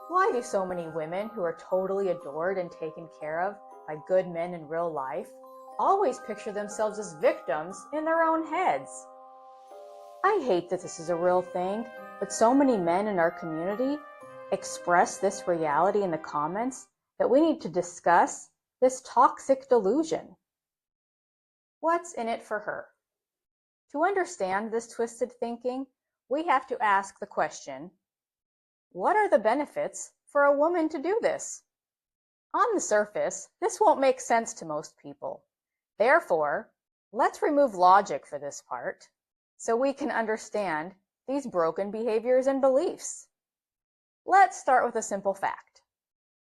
Why do so many women who are totally adored and taken care of by good men in real life always picture themselves as victims in their own heads? I hate that this is a real thing, but so many men in our community express this reality in the comments that we need to discuss this toxic delusion. What's in it for her? To understand this twisted thinking, we have to ask the question, what are the benefits for a woman to do this? On the surface, this won't make sense to most people. Therefore, let's remove logic for this part so we can understand these broken behaviors and beliefs. Let's start with a simple fact.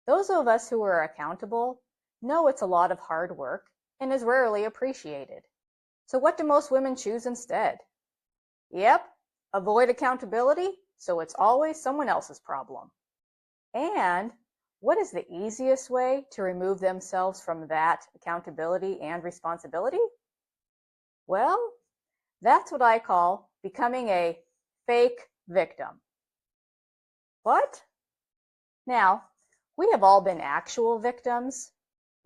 Those of us who are accountable know it's a lot of hard work and is rarely appreciated. So what do most women choose instead? Yep, avoid accountability, so it's always someone else's problem. And what is the easiest way to remove themselves from that accountability and responsibility? Well, that's what I call becoming a fake victim. What? Now, we have all been actual victims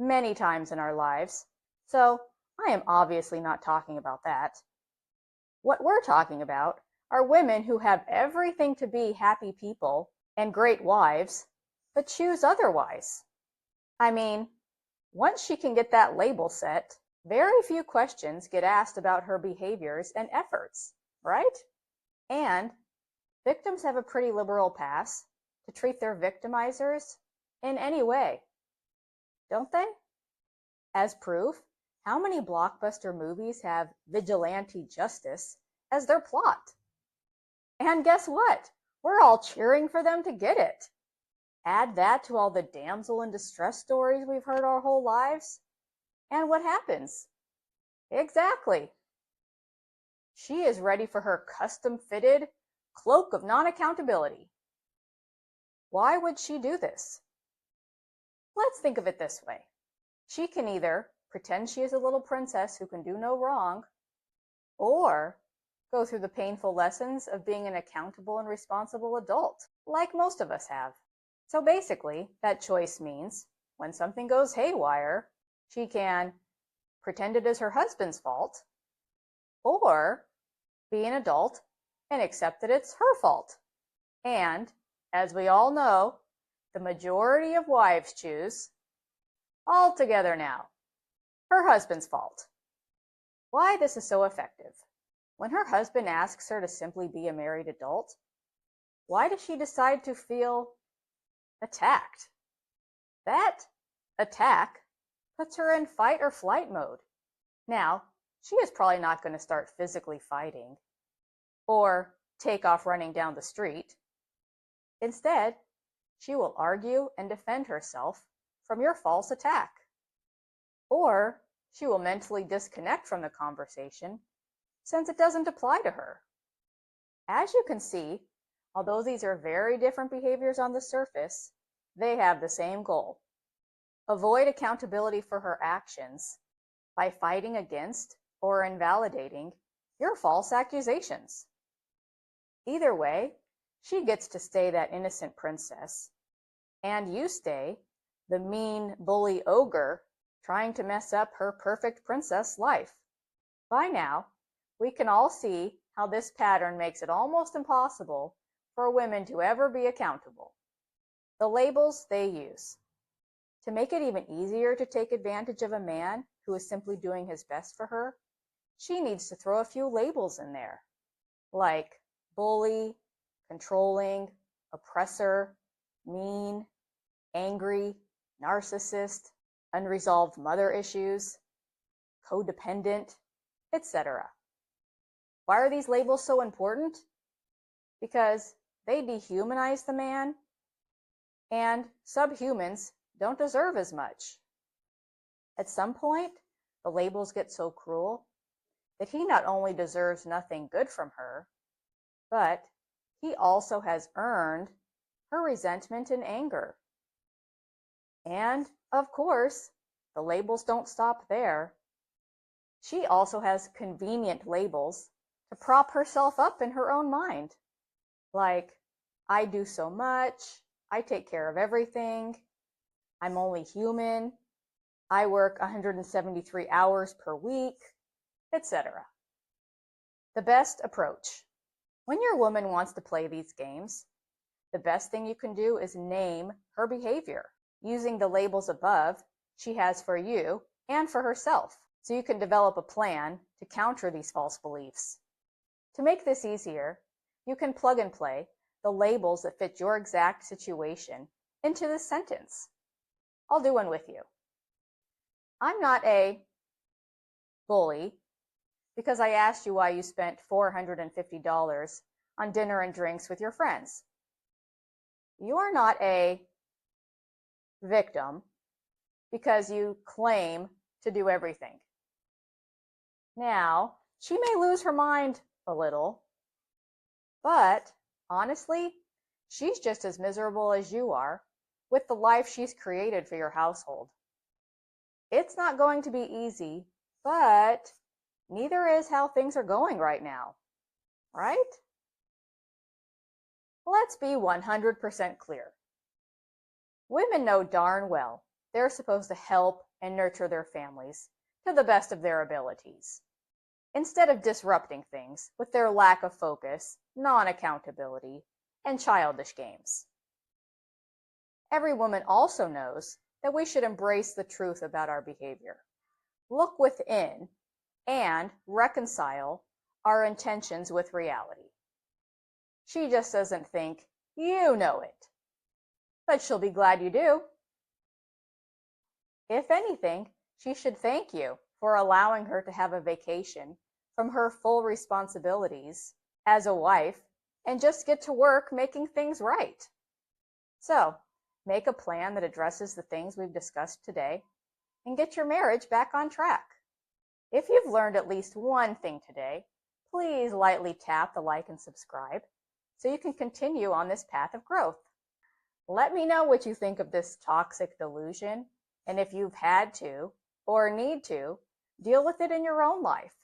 many times in our lives, so I am obviously not talking about that. What we're talking about are women who have everything to be happy people and great wives, but choose otherwise. I mean, once she can get that label set, very few questions get asked about her behaviors and efforts, right? And victims have a pretty liberal pass to treat their victimizers in any way, don't they? As proof, how many blockbuster movies have vigilante justice as their plot? And guess what? We're all cheering for them to get it. Add that to all the damsel in distress stories we've heard our whole lives, and what happens? Exactly. She is ready for her custom-fitted cloak of non-accountability. Why would she do this? Let's think of it this way. She can either pretend she is a little princess who can do no wrong, or go through the painful lessons of being an accountable and responsible adult, like most of us have. So basically, that choice means when something goes haywire, she can pretend it is her husband's fault, or be an adult and accept that it's her fault. And, as we all know, the majority of wives choose, all together now, her husband's fault. Why this is so effective? When her husband asks her to simply be a married adult, why does she decide to feel attacked? That attack puts her in fight or flight mode. Now, she is probably not going to start physically fighting or take off running down the street. Instead, she will argue and defend herself from your false attack. Or she will mentally disconnect from the conversation since it doesn't apply to her. As you can see, although these are very different behaviors on the surface, they have the same goal. Avoid accountability for her actions by fighting against or invalidating your false accusations. Either way, she gets to stay that innocent princess, and you stay the mean bully ogre trying to mess up her perfect princess life. By now, we can all see how this pattern makes it almost impossible for women to ever be accountable. The labels they use. To make it even easier to take advantage of a man who is simply doing his best for her, she needs to throw a few labels in there, like bully, controlling, oppressor, mean, angry, narcissist, unresolved mother issues, codependent, etc. Why are these labels so important? Because they dehumanize the man, and subhumans don't deserve as much. At some point, the labels get so cruel that he not only deserves nothing good from her, but he also has earned her resentment and anger. And, of course, the labels don't stop there. She also has convenient labels to prop herself up in her own mind, like, I do so much, I take care of everything. I'm only human. I work 173 hours per week, etc. The best approach. When your woman wants to play these games, the best thing you can do is name her behavior using the labels above she has for you and for herself, so you can develop a plan to counter these false beliefs. To make this easier, you can plug and play the labels that fit your exact situation into this sentence. I'll do one with you. I'm not a bully because I asked you why you spent $450 on dinner and drinks with your friends. You're not a victim because you claim to do everything. Now, she may lose her mind a little, but honestly, she's just as miserable as you are with the life she's created for your household. It's not going to be easy, but neither is how things are going right now, right? Let's be 100% clear. Women know darn well they're supposed to help and nurture their families to the best of their abilities, instead of disrupting things with their lack of focus, non-accountability, and childish games. Every woman also knows that we should embrace the truth about our behavior, look within, and reconcile our intentions with reality. She just doesn't think you know it, but she'll be glad you do. If anything, she should thank you for allowing her to have a vacation from her full responsibilities as a wife and just get to work making things right. So, make a plan that addresses the things we've discussed today and get your marriage back on track. If you've learned at least one thing today, please lightly tap the like and subscribe so you can continue on this path of growth. Let me know what you think of this toxic delusion and if you've had to or need to deal with it in your own life.